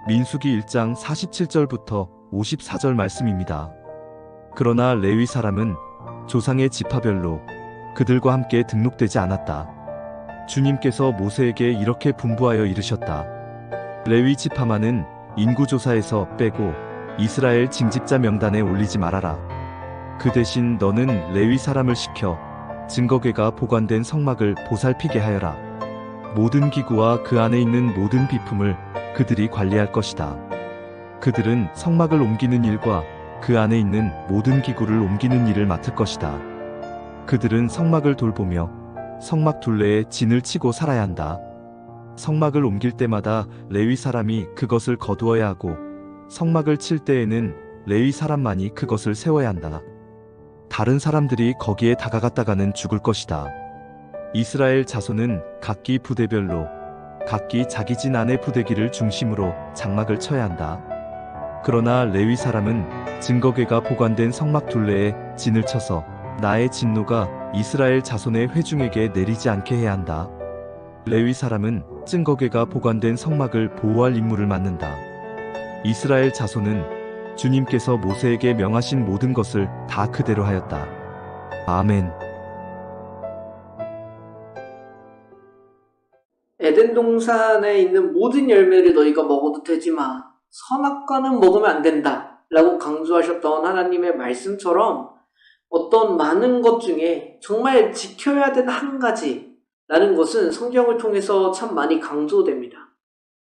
민수기 1장 47절부터 54절 말씀입니다. 그러나 레위 사람은 조상의 지파별로 그들과 함께 등록되지 않았다. 주님께서 모세에게 이렇게 분부하여 이르셨다. 레위 지파만은 인구조사에서 빼고 이스라엘 징집자 명단에 올리지 말아라. 그 대신 너는 레위 사람을 시켜 증거궤가 보관된 성막을 보살피게 하여라. 모든 기구와 그 안에 있는 모든 비품을 그들이 관리할 것이다. 그들은 성막을 옮기는 일과 그 안에 있는 모든 기구를 옮기는 일을 맡을 것이다. 그들은 성막을 돌보며 성막 둘레에 진을 치고 살아야 한다. 성막을 옮길 때마다 레위 사람이 그것을 거두어야 하고 성막을 칠 때에는 레위 사람만이 그것을 세워야 한다. 다른 사람들이 거기에 다가갔다가는 죽을 것이다. 이스라엘 자손은 각기 부대별로 각기 자기 진 안의 부대기를 중심으로 장막을 쳐야 한다. 그러나 레위 사람은 증거궤가 보관된 성막 둘레에 진을 쳐서 나의 진노가 이스라엘 자손의 회중에게 내리지 않게 해야 한다. 레위 사람은 증거궤가 보관된 성막을 보호할 임무를 맡는다. 이스라엘 자손은 주님께서 모세에게 명하신 모든 것을 다 그대로 하였다. 아멘. 에덴 동산에 있는 모든 열매를 너희가 먹어도 되지만 선악과는 먹으면 안 된다 라고 강조하셨던 하나님의 말씀처럼 어떤 많은 것 중에 정말 지켜야 되는 한 가지라는 것은 성경을 통해서 참 많이 강조됩니다.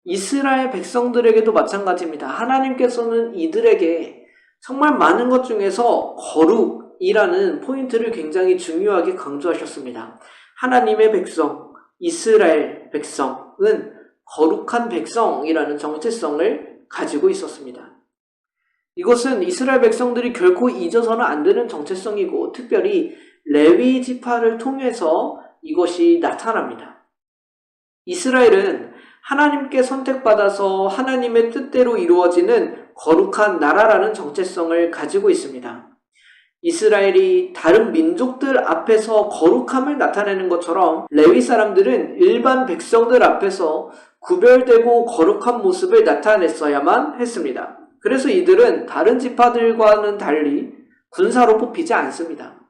이스라엘 백성들에게도 마찬가지입니다. 하나님께서는 이들에게 정말 많은 것 중에서 거룩이라는 포인트를 굉장히 중요하게 강조하셨습니다. 하나님의 백성, 이스라엘 백성은 거룩한 백성이라는 정체성을 가지고 있었습니다. 이것은 이스라엘 백성들이 결코 잊어서는 안 되는 정체성이고 특별히 레위 지파를 통해서 이것이 나타납니다. 이스라엘은 하나님께 선택받아서 하나님의 뜻대로 이루어지는 거룩한 나라라는 정체성을 가지고 있습니다. 이스라엘이 다른 민족들 앞에서 거룩함을 나타내는 것처럼 레위 사람들은 일반 백성들 앞에서 구별되고 거룩한 모습을 나타냈어야만 했습니다. 그래서 이들은 다른 지파들과는 달리 군사로 뽑히지 않습니다.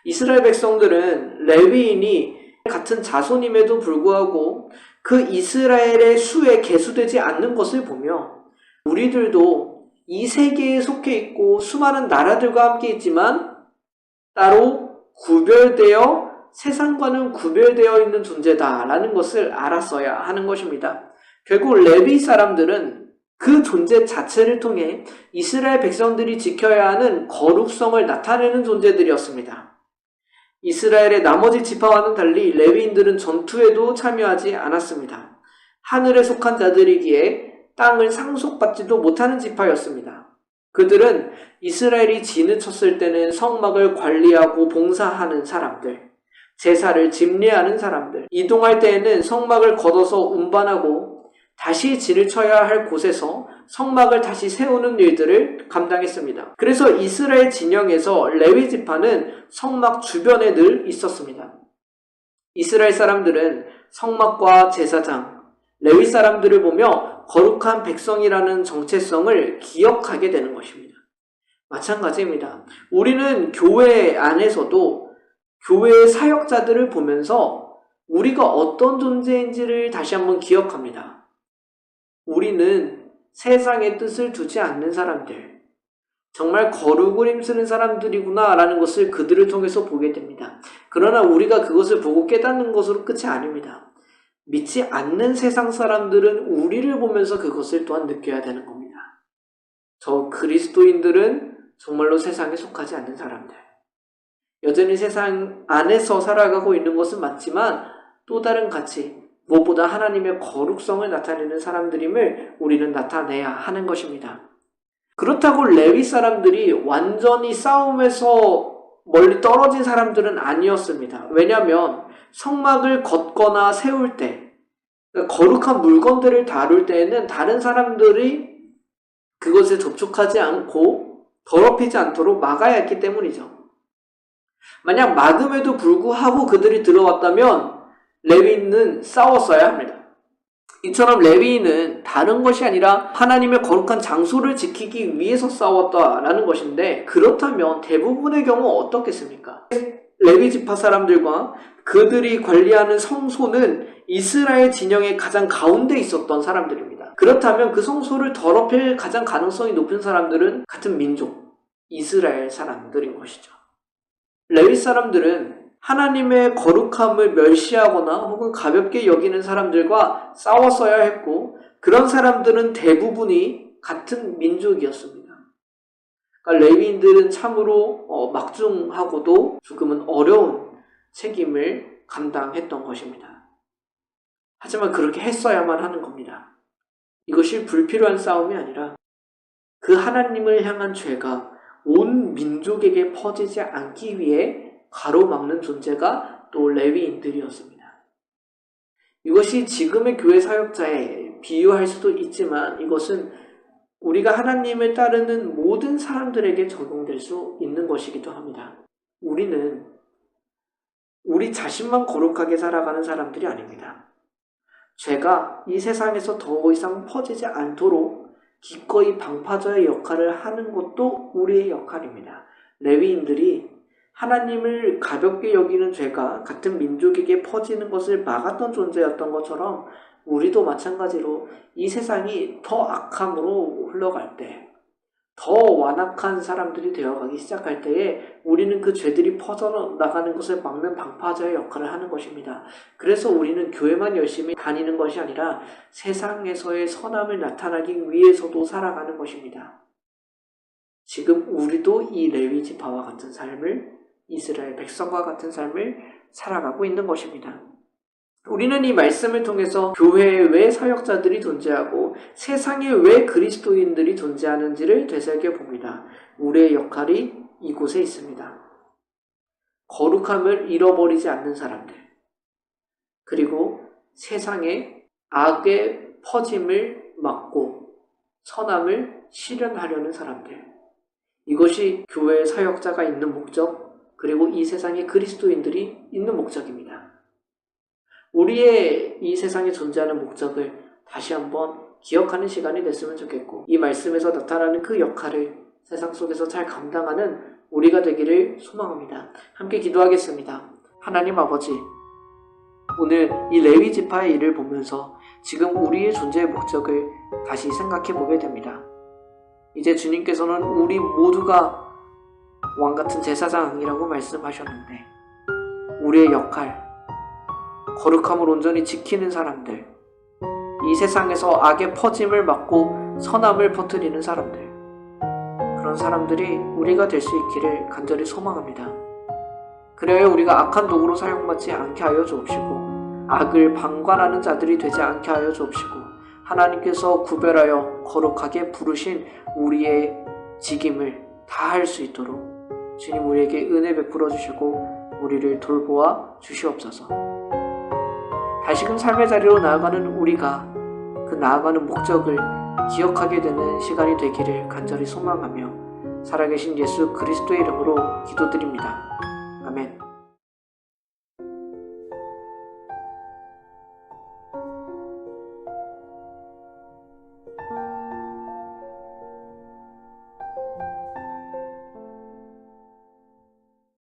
이스라엘 백성들은 레위인이 같은 자손임에도 불구하고 그 이스라엘의 수에 계수되지 않는 것을 보며 우리들도 이 세계에 속해 있고 수많은 나라들과 함께 있지만 따로 구별되어 세상과는 구별되어 있는 존재다라는 것을 알았어야 하는 것입니다. 결국 레위 사람들은 그 존재 자체를 통해 이스라엘 백성들이 지켜야 하는 거룩성을 나타내는 존재들이었습니다. 이스라엘의 나머지 지파와는 달리 레위인들은 전투에도 참여하지 않았습니다. 하늘에 속한 자들이기에 땅을 상속받지도 못하는 지파였습니다. 그들은 이스라엘이 진을 쳤을 때는 성막을 관리하고 봉사하는 사람들, 제사를 집례하는 사람들, 이동할 때에는 성막을 걷어서 운반하고 다시 진을 쳐야 할 곳에서 성막을 다시 세우는 일들을 감당했습니다. 그래서 이스라엘 진영에서 레위 지파는 성막 주변에 늘 있었습니다. 이스라엘 사람들은 성막과 제사장, 레위 사람들을 보며 거룩한 백성이라는 정체성을 기억하게 되는 것입니다. 마찬가지입니다. 우리는 교회 안에서도 교회의 사역자들을 보면서 우리가 어떤 존재인지를 다시 한번 기억합니다. 우리는 세상의 뜻을 두지 않는 사람들, 정말 거룩을 힘쓰는 사람들이구나 라는 것을 그들을 통해서 보게 됩니다. 그러나 우리가 그것을 보고 깨닫는 것으로 끝이 아닙니다. 믿지 않는 세상 사람들은 우리를 보면서 그것을 또한 느껴야 되는 겁니다. 저 그리스도인들은 정말로 세상에 속하지 않는 사람들, 여전히 세상 안에서 살아가고 있는 것은 맞지만 또 다른 가치, 무엇보다 하나님의 거룩성을 나타내는 사람들임을 우리는 나타내야 하는 것입니다. 그렇다고 레위 사람들이 완전히 싸움에서 멀리 떨어진 사람들은 아니었습니다. 왜냐하면 성막을 걷거나 세울 때, 거룩한 물건들을 다룰 때에는 다른 사람들이 그것에 접촉하지 않고 더럽히지 않도록 막아야 했기 때문이죠. 만약 막음에도 불구하고 그들이 들어왔다면 레위인은 싸웠어야 합니다. 이처럼 레위인은 다른 것이 아니라 하나님의 거룩한 장소를 지키기 위해서 싸웠다라는 것인데, 그렇다면 대부분의 경우 어떻겠습니까? 레위 지파 사람들과 그들이 관리하는 성소는 이스라엘 진영의 가장 가운데 있었던 사람들입니다. 그렇다면 그 성소를 더럽힐 가장 가능성이 높은 사람들은 같은 민족, 이스라엘 사람들인 것이죠. 레위 사람들은 하나님의 거룩함을 멸시하거나 혹은 가볍게 여기는 사람들과 싸웠어야 했고, 그런 사람들은 대부분이 같은 민족이었습니다. 그러니까 레위인들은 참으로 막중하고도 조금은 어려운 책임을 감당했던 것입니다. 하지만 그렇게 했어야만 하는 겁니다. 이것이 불필요한 싸움이 아니라 그 하나님을 향한 죄가 온 민족에게 퍼지지 않기 위해 가로막는 존재가 또 레위인들이었습니다. 이것이 지금의 교회 사역자에 비유할 수도 있지만, 이것은 우리가 하나님을 따르는 모든 사람들에게 적용될 수 있는 것이기도 합니다. 우리는 우리 자신만 거룩하게 살아가는 사람들이 아닙니다. 죄가 이 세상에서 더 이상 퍼지지 않도록 기꺼이 방파제의 역할을 하는 것도 우리의 역할입니다. 레위인들이 하나님을 가볍게 여기는 죄가 같은 민족에게 퍼지는 것을 막았던 존재였던 것처럼, 우리도 마찬가지로 이 세상이 더 악함으로 흘러갈 때, 더 완악한 사람들이 되어가기 시작할 때에 우리는 그 죄들이 퍼져나가는 것을 막는 방파제의 역할을 하는 것입니다. 그래서 우리는 교회만 열심히 다니는 것이 아니라 세상에서의 선함을 나타나기 위해서도 살아가는 것입니다. 지금 우리도 이 레위 지파와 같은 삶을, 이스라엘 백성과 같은 삶을 살아가고 있는 것입니다. 우리는 이 말씀을 통해서 교회에 왜 사역자들이 존재하고 세상에 왜 그리스도인들이 존재하는지를 되새겨 봅니다. 우리의 역할이 이곳에 있습니다. 거룩함을 잃어버리지 않는 사람들, 그리고 세상에 악의 퍼짐을 막고 선함을 실현하려는 사람들, 이것이 교회의 사역자가 있는 목적, 그리고 이 세상에 그리스도인들이 있는 목적입니다. 우리의 이 세상에 존재하는 목적을 다시 한번 기억하는 시간이 됐으면 좋겠고, 이 말씀에서 나타나는 그 역할을 세상 속에서 잘 감당하는 우리가 되기를 소망합니다. 함께 기도하겠습니다. 하나님 아버지, 오늘 이 레위 지파의 일을 보면서 지금 우리의 존재의 목적을 다시 생각해 보게 됩니다. 이제 주님께서는 우리 모두가 왕같은 제사장이라고 말씀하셨는데, 우리의 역할, 거룩함을 온전히 지키는 사람들, 이 세상에서 악의 퍼짐을 막고 선함을 퍼뜨리는 사람들, 그런 사람들이 우리가 될 수 있기를 간절히 소망합니다. 그래야 우리가 악한 도구로 사용받지 않게 하여 주옵시고, 악을 방관하는 자들이 되지 않게 하여 주옵시고, 하나님께서 구별하여 거룩하게 부르신 우리의 직임을 다할 수 있도록 주님 우리에게 은혜 베풀어 주시고 우리를 돌보아 주시옵소서. 다시금 삶의 자리로 나아가는 우리가 그 나아가는 목적을 기억하게 되는 시간이 되기를 간절히 소망하며 살아계신 예수 그리스도의 이름으로 기도드립니다.